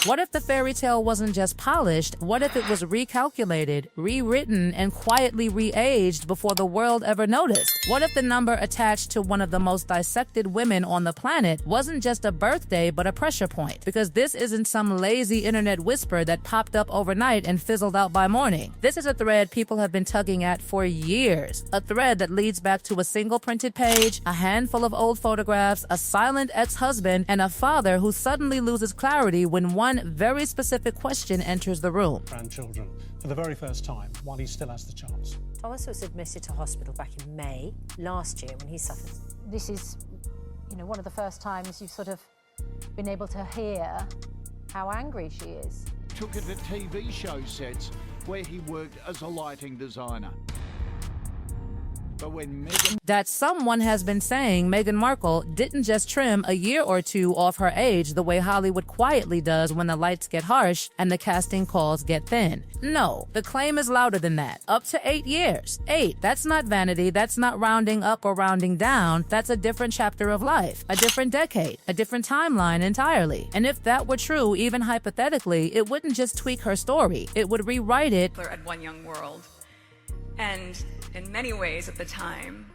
What if the fairy tale wasn't just polished? What if it was recalculated, rewritten, and quietly re-aged before the world ever noticed? What if the number attached to one of the most dissected women on the planet wasn't just a birthday but a pressure point? Because this isn't some lazy internet whisper that popped up overnight and fizzled out by morning. This is a thread people have been tugging at for years. A thread that leads back to a single printed page, a handful of old photographs, a silent ex-husband, and a father who suddenly loses clarity when one very specific question enters the room. Grandchildren for the very first time while he still has the chance. Thomas was admitted to hospital back in May last year when he suffered. This is, one of the first times you've sort of been able to hear how angry she is. Took it to TV show sets where he worked as a lighting designer. But when Meghan... That someone has been saying Meghan Markle didn't just trim a year or two off her age the way Hollywood quietly does when the lights get harsh and the casting calls get thin. No, the claim is louder than that. Up to 8 years. 8. That's not vanity. That's not rounding up or rounding down. That's a different chapter of life, a different decade, a different timeline entirely. And if that were true, even hypothetically, it wouldn't just tweak her story. It would rewrite it. At One Young World. And in many ways at the time,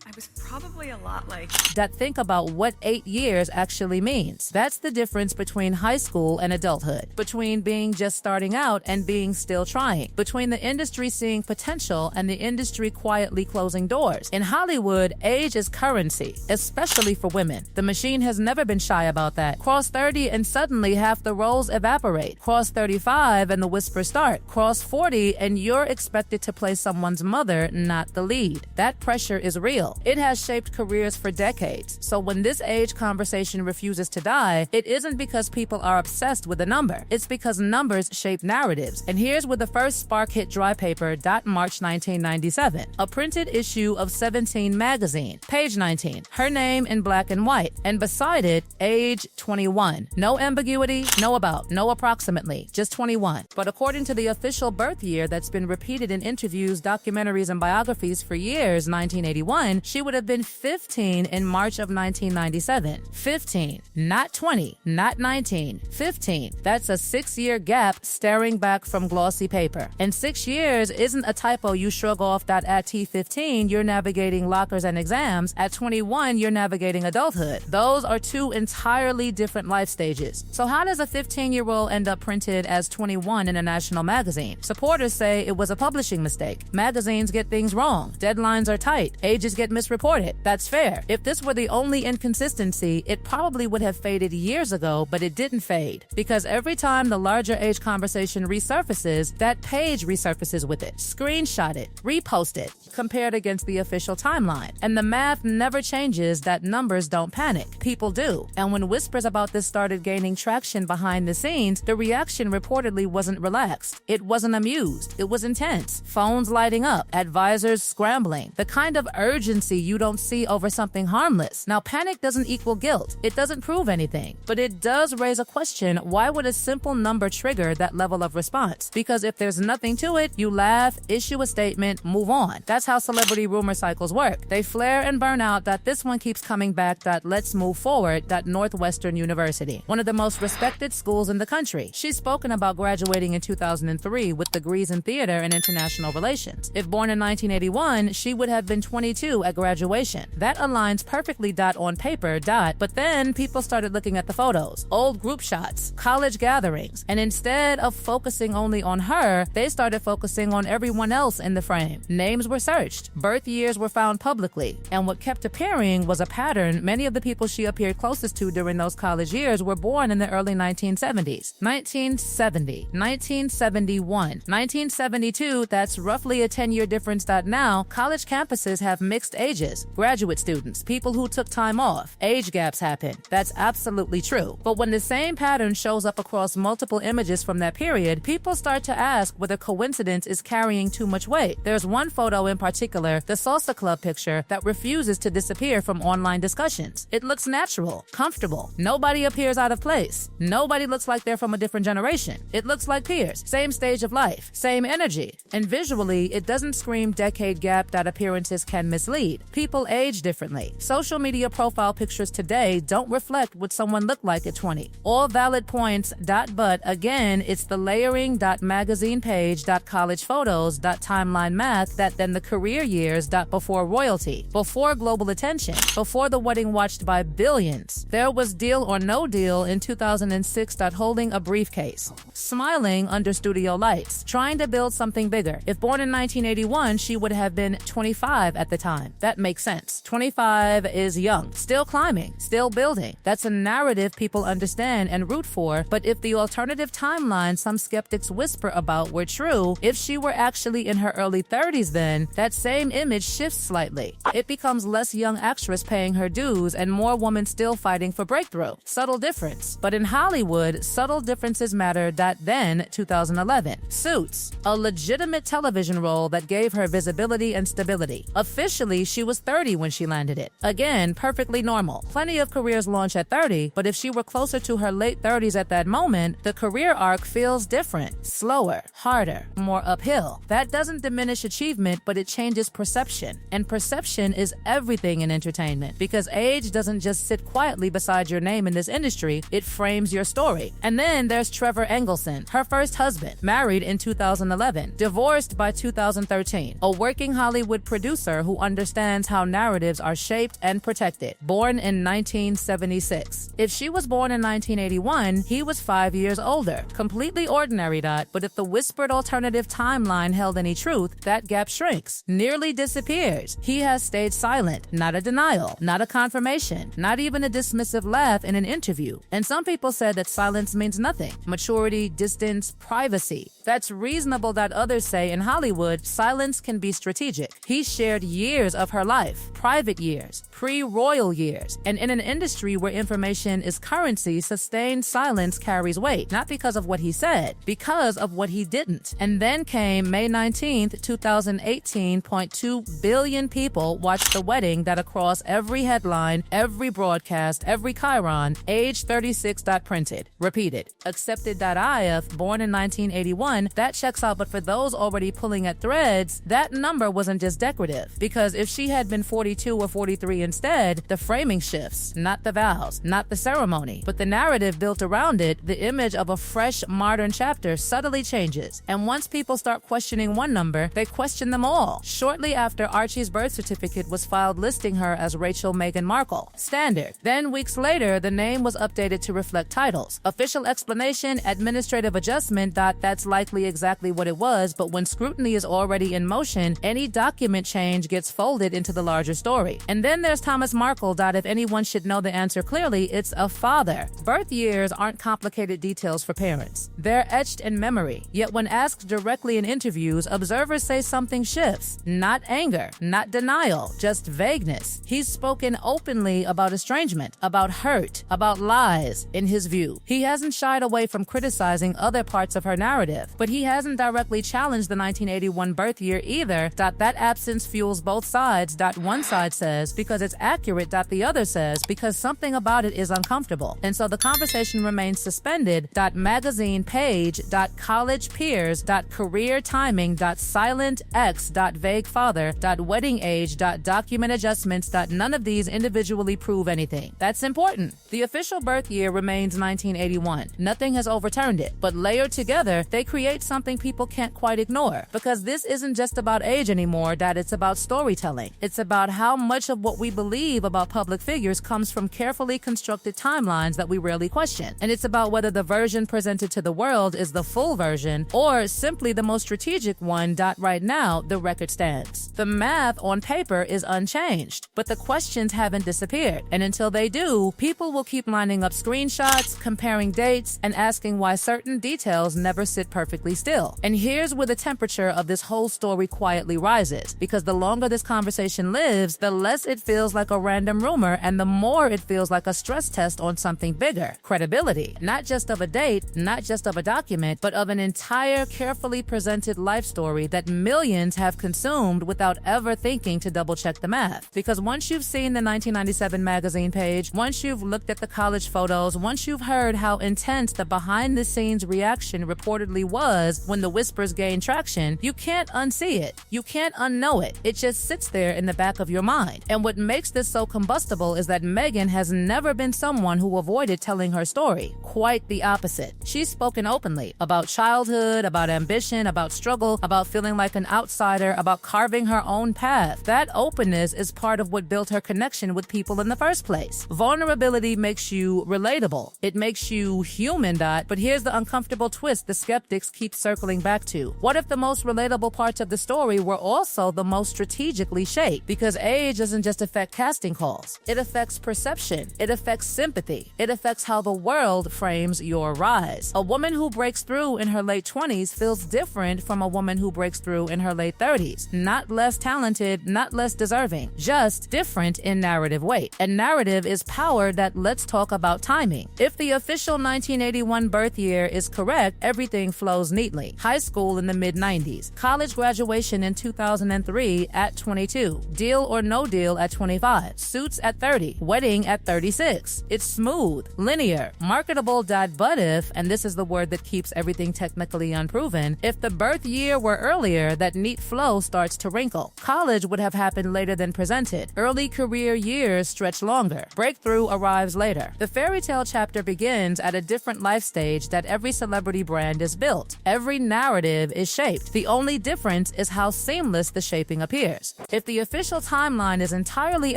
I was probably a lot like... That think about what 8 years actually means. That's the difference between high school and adulthood, between being just starting out and being still trying, between the industry seeing potential and the industry quietly closing doors. In Hollywood, age is currency, especially for women. The machine has never been shy about that. Cross 30 and suddenly half the roles evaporate. Cross 35 and the whispers start. Cross 40 and you're expected to play someone's mother, not the lead. That pressure is real. It has shaped careers for decades. So when this age conversation refuses to die, it isn't because people are obsessed with a number. It's because numbers shape narratives. And here's where the first spark hit dry paper. March 1997. A printed issue of 17 magazine. Page 19. Her name in black and white. And beside it, age 21. No ambiguity, no about, no approximately, just 21. But according to the official birth year that's been repeated in interviews, documentaries, and biographies for years, 1981, she would have been 15 in March of 1997. 15, not 20, not 19, 15. That's a 6-year gap staring back from glossy paper. And 6 years isn't a typo you shrug off that at T15 you're navigating lockers and exams. At 21 you're navigating adulthood. Those are two entirely different life stages. So how does a 15-year-old end up printed as 21 in a national magazine? Supporters say it was a publishing mistake. Magazines get things wrong. Deadlines are tight. Ages get misreported. That's fair. If this were the only inconsistency, it probably would have faded years ago, but it didn't fade. Because every time the larger age conversation resurfaces, that page resurfaces with it. Screenshot it, repost it, compared against the official timeline. And the math never changes that numbers don't panic. People do. And when whispers about this started gaining traction behind the scenes, the reaction reportedly wasn't relaxed. It wasn't amused. It was intense. Phones lighting up, advisors scrambling. The kind of urgency you don't see over something harmless. Now, panic doesn't equal guilt. It doesn't prove anything. But it does raise a question: why would a simple number trigger that level of response? Because if there's nothing to it, you laugh, issue a statement, move on. That's how celebrity rumor cycles work. They flare and burn out. That this one keeps coming back. That let's move forward. That Northwestern University, one of the most respected schools in the country. She's spoken about graduating in 2003 with degrees in theater and international relations. If born in 1981, she would have been 22 at graduation. That aligns perfectly on paper, but then people started looking at the photos, old group shots, college gatherings, and instead of focusing only on her, they started focusing on everyone else in the frame. Names were searched, birth years were found publicly, and what kept appearing was a pattern. Many of the people she appeared closest to during those college years were born in the early 1970s. 1970, 1971, 1972, that's roughly a 10-year difference. That now, college campuses have mixed ages. Graduate students, people who took time off, age gaps happen. That's absolutely true. But when the same pattern shows up across multiple images from that period, people start to ask whether coincidence is carrying too much weight. There's one photo in particular, the salsa club picture, that refuses to disappear from online discussions. It looks natural, comfortable. Nobody appears out of place. Nobody looks like they're from a different generation. It looks like peers, same stage of life, same energy. And visually, it doesn't scream decade gap that appearances can mislead. Agreed, people age differently. Social media profile pictures today don't reflect what someone looked like at 20. All valid points, but again, it's the layering, magazine page, college photos, timeline math, then the career years, before royalty, before global attention, before the wedding watched by billions. There was Deal or No Deal in 2006, holding a briefcase, smiling under studio lights, trying to build something bigger. If born in 1981, she would have been 25 at the time. That makes sense. 25 is young, still climbing, still building. That's a narrative people understand and root for, but if the alternative timeline some skeptics whisper about were true, if she were actually in her early 30s then, that same image shifts slightly. It becomes less young actress paying her dues and more woman still fighting for breakthrough. Subtle difference. But in Hollywood, subtle differences matter. Then, 2011. Suits. A legitimate television role that gave her visibility and stability. Officially, she was 30 when she landed it. Again, perfectly normal. Plenty of careers launch at 30, but if she were closer to her late 30s at that moment, the career arc feels different. Slower, harder, more uphill. That doesn't diminish achievement, but it changes perception. And perception is everything in entertainment, because age doesn't just sit quietly beside your name in this industry, it frames your story. And then there's Trevor Engelson, her first husband, married in 2011, divorced by 2013, a working Hollywood producer who understands how narratives are shaped and protected, born in 1976. If she was born in 1981, he was 5 years older. Completely ordinary, but if the whispered alternative timeline held any truth, that gap shrinks, nearly disappears. He has stayed silent, not a denial, not a confirmation, not even a dismissive laugh in an interview. And some people said that silence means nothing. Maturity, distance, privacy. That's reasonable. Others say in Hollywood, silence can be strategic. He shared years of her life, private years, pre-royal years. And in an industry where information is currency, sustained silence carries weight, not because of what he said, because of what he didn't. And then came May 19th, 2018. 0.2 billion people watched the wedding that across every headline, every broadcast, every chyron, age 36. Printed, repeated, accepted.if, born in 1981, that checks out. But for those already pulling at threads, that number wasn't just decorative, because if she had been 42 or 43 instead, the framing shifts, not the vows, not the ceremony, but the narrative built around it. The image of a fresh, modern chapter subtly changes. And once people start questioning one number, they question them all. Shortly after, Archie's birth certificate was filed listing her as Rachel Meghan Markle. Standard. Then weeks later, the name was updated to reflect titles. Official explanation, administrative adjustment. That's likely exactly what it was, but when scrutiny is already in motion, any document change gets folded into the larger story. And then there's Thomas Markle. If anyone should know the answer clearly, it's a father. Birth years aren't complicated details for parents. They're etched in memory. Yet when asked directly in interviews, observers say something shifts. Not anger, not denial, just vagueness. He's spoken openly about estrangement, about hurt, about lies, in his view. He hasn't shied away from criticizing other parts of her narrative, but he hasn't directly challenged the 1981 birth year either. That absence fuels both sides. One side says because it's accurate. The other says because something about it is uncomfortable. And so the conversation remains suspended. Magazine page. College peers. Career timing. Silent X. Vague father. Wedding age. Document adjustments. None of these individually prove anything. That's important. The official birth year remains 1981. Nothing has overturned it. But layered together, they create something people can't quite ignore. Because this isn't just about age anymore, it's about storytelling. It's about how much of what we believe about public figures comes from carefully constructed timelines that we rarely question. And it's about whether the version presented to the world is the full version or simply the most strategic one. Right now, the record stands. The math on paper is unchanged, but the questions haven't disappeared. And until they do, people will keep lining up screenshots, comparing dates, and asking why certain details never sit perfectly still. And here's where the temperature of this whole story quietly rises, because the longer this conversation lives, the less it feels like a random rumor and the more it feels like a stress test on something bigger. Credibility, not just of a date, not just of a document, but of an entire carefully presented life story that millions have consumed without without ever thinking to double-check the math. Because once you've seen the 1997 magazine page, once you've looked at the college photos, once you've heard how intense the behind-the-scenes reaction reportedly was when the whispers gained traction, you can't unsee it. You can't unknow it. It just sits there in the back of your mind. And what makes this so combustible is that Meghan has never been someone who avoided telling her story. Quite the opposite. She's spoken openly about childhood, about ambition, about struggle, about feeling like an outsider, about carving her own path. That openness is part of what built her connection with people in the first place. Vulnerability makes you relatable. It makes you human, but here's the uncomfortable twist the skeptics keep circling back to. What if the most relatable parts of the story were also the most strategically shaped? Because age doesn't just affect casting calls. It affects perception. It affects sympathy. It affects how the world frames your rise. A woman who breaks through in her late 20s feels different from a woman who breaks through in her late 30s. Not less talented, not less deserving, just different in narrative weight. And narrative is power that lets talk about timing. If the official 1981 birth year is correct, everything flows neatly. High school in the mid-90s. College graduation in 2003 at 22. Deal or no deal at 25. Suits at 30. Wedding at 36. It's smooth, linear, marketable. But if, and this is the word that keeps everything technically unproven, if the birth year were earlier, that neat flow starts to wrinkle. College would have happened later than presented. Early career years stretch longer. Breakthrough arrives later. The fairy tale chapter begins at a different life stage that every celebrity brand is built. Every narrative is shaped. The only difference is how seamless the shaping appears. If the official timeline is entirely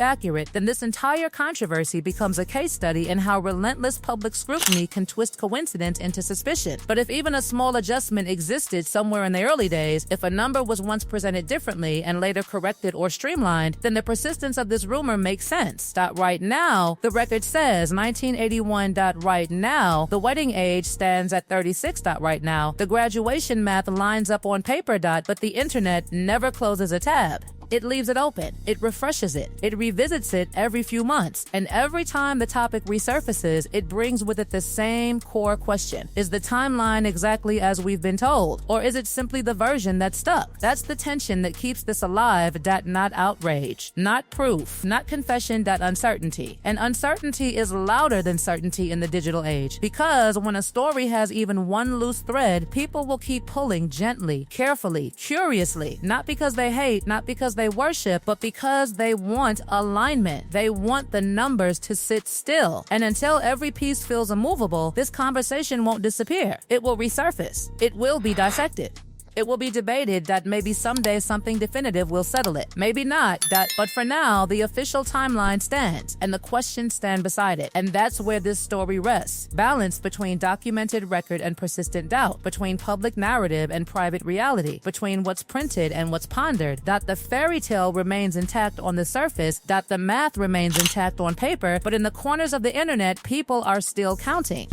accurate, then this entire controversy becomes a case study in how relentless public scrutiny can twist coincidence into suspicion. But if even a small adjustment existed somewhere in the early days, if a number was once presented differently and later corrected or streamlined, then the persistence of this rumor makes sense. Right now, the record says 1981. Right now, the wedding age stands at 36. Right now, the graduation math lines up on paper. But the internet never closes a tab. It leaves it open. It refreshes it. It revisits it every few months. And every time the topic resurfaces, it brings with it the same core question. Is the timeline exactly as we've been told? Or is it simply the version that stuck? That's the tension that keeps this alive. Not outrage. Not proof. Not confession. Uncertainty. And uncertainty is louder than certainty in the digital age. Because when a story has even one loose thread, people will keep pulling gently, carefully, curiously. Not because they hate, not because they worship, but because they want alignment. They want the numbers to sit still. And until every piece feels immovable, this conversation won't disappear. It will resurface. It will be dissected. It will be debated. Maybe someday something definitive will settle it. Maybe not. But for now, the official timeline stands, and the questions stand beside it. And that's where this story rests. Balance between documented record and persistent doubt, between public narrative and private reality, between what's printed and what's pondered. The fairy tale remains intact on the surface. The math remains intact on paper, but in the corners of the internet, people are still counting.